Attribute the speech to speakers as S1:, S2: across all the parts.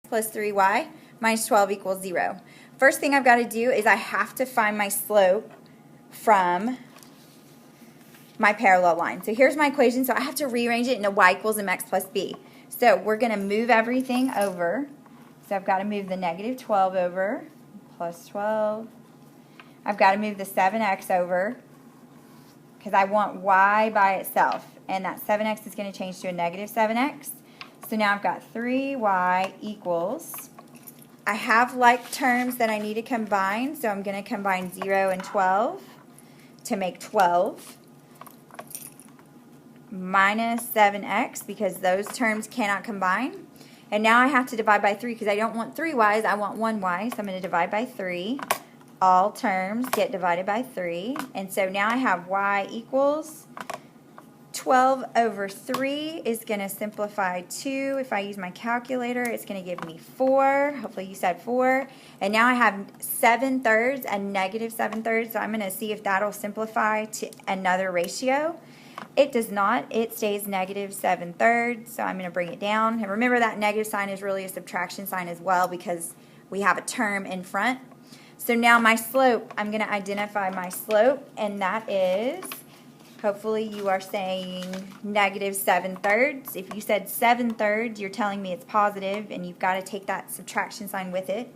S1: plus 3y minus 12 equals 0. First thing I've got to do is I have to find my slope from my parallel line. So here's my equation, so I have to rearrange it into y equals mx plus b. So we're going to move everything over. So I've got to move the negative 12 over, plus 12. I've got to move the 7x over, because I want y by itself. And that 7x is going to change to a negative 7x. So now I've got 3y equals, I have like terms that I need to combine, so I'm going to combine 0 and 12 to make 12 minus 7x, because those terms cannot combine. And now I have to divide by 3 because I don't want 3 y's, I want 1 y, so I'm going to divide by 3. All terms get divided by 3. And so now I have y equals 12 over 3 is going to simplify 2. If I use my calculator, it's going to give me 4. Hopefully you said 4. And now I have 7/3 and negative 7/3. So I'm going to see if that'll simplify to another ratio. It does not. It stays negative 7/3. So I'm going to bring it down. And remember that negative sign is really a subtraction sign as well because we have a term in front. So now my slope, I'm going to identify my slope, and that is, hopefully you are saying negative 7/3. If you said 7/3, you're telling me it's positive, and you've got to take that subtraction sign with it.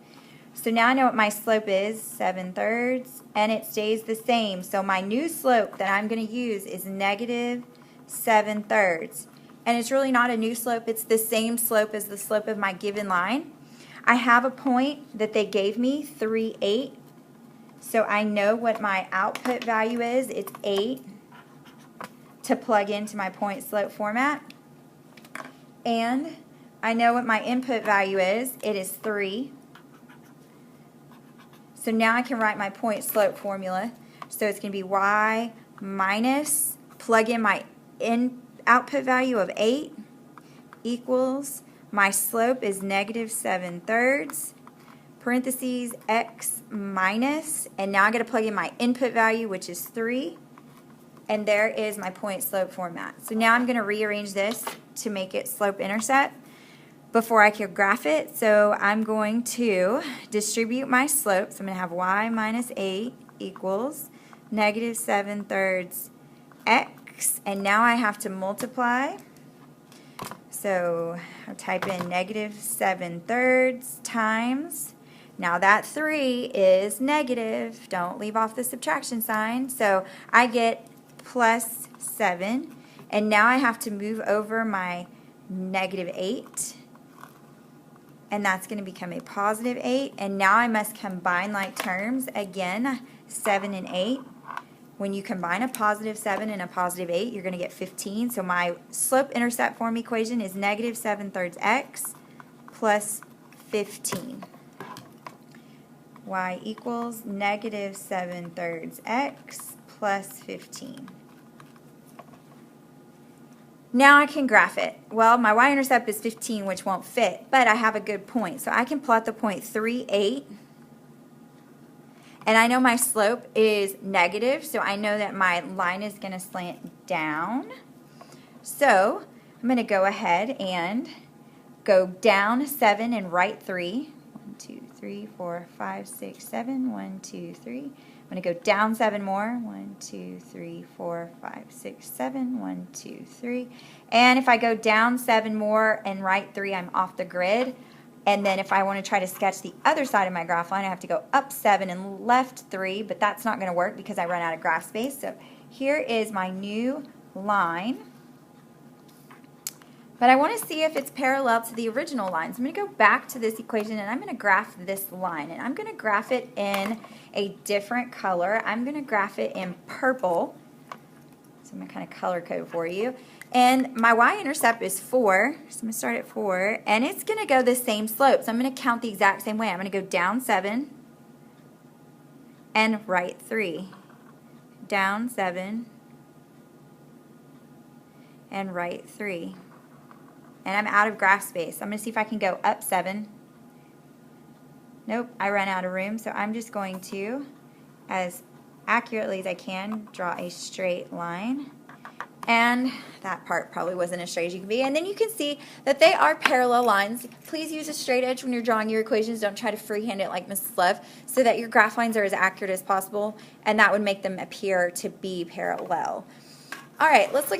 S1: So now I know what my slope is, 7/3, and it stays the same. So my new slope that I'm going to use is negative 7/3. And it's really not a new slope, it's the same slope as the slope of my given line. I have a point that they gave me, 3, 8. So I know what my output value is. It's 8 to plug into my point slope format. And I know what my input value is. It is 3. So now I can write my point slope formula. So it's going to be y minus, plug in my output value of 8 equals, my slope is negative 7/3, parentheses x minus, and now I got to plug in my input value, which is 3, and there is my point slope format. So now I'm going to rearrange this to make it slope intercept before I can graph it. So I'm going to distribute my slope. So I'm going to have y minus 8 equals negative 7/3 x, and now I have to multiply. So I'll type in negative 7/3 times, now that 3 is negative, don't leave off the subtraction sign, so I get plus 7, and now I have to move over my negative 8, and that's going to become a positive 8, and now I must combine like terms again, 7 and 8. When you combine a positive 7 and a positive 8, you're going to get 15. So my slope-intercept form equation is negative 7/3 x plus 15. Y equals negative 7/3 x plus 15. Now I can graph it. Well, my y-intercept is 15, which won't fit, but I have a good point. So I can plot the point 3, 8. And I know my slope is negative, so I know that my line is going to slant down. So I'm going to go ahead and go down 7 and right 3. 1, 2, 3, 4, 5, 6, 7. 1, 2, 3. I'm going to go down 7 more. 1, 2, 3, 4, 5, 6, 7. 1, 2, 3. And if I go down 7 more and right 3, I'm off the grid. And then if I want to try to sketch the other side of my graph line, I have to go up 7 and left 3, but that's not going to work because I run out of graph space. So here is my new line. But I want to see if it's parallel to the original line. So I'm going to go back to this equation and I'm going to graph this line. And I'm going to graph it in a different color. I'm going to graph it in purple. So I'm going to kind of color code for you. And my y-intercept is 4, so I'm going to start at 4, and it's going to go the same slope. So I'm going to count the exact same way. I'm going to go down 7 and right 3. Down 7 and right 3. And I'm out of graph space. I'm going to see if I can go up 7. Nope, I ran out of room, so I'm just going to, as accurately as I can, draw a straight line. And that part probably wasn't as straight as you can be. And then you can see that they are parallel lines. Please use a straight edge when you're drawing your equations. Don't try to freehand it like Mrs. Love, so that your graph lines are as accurate as possible, and that would make them appear to be parallel. All right, let's look at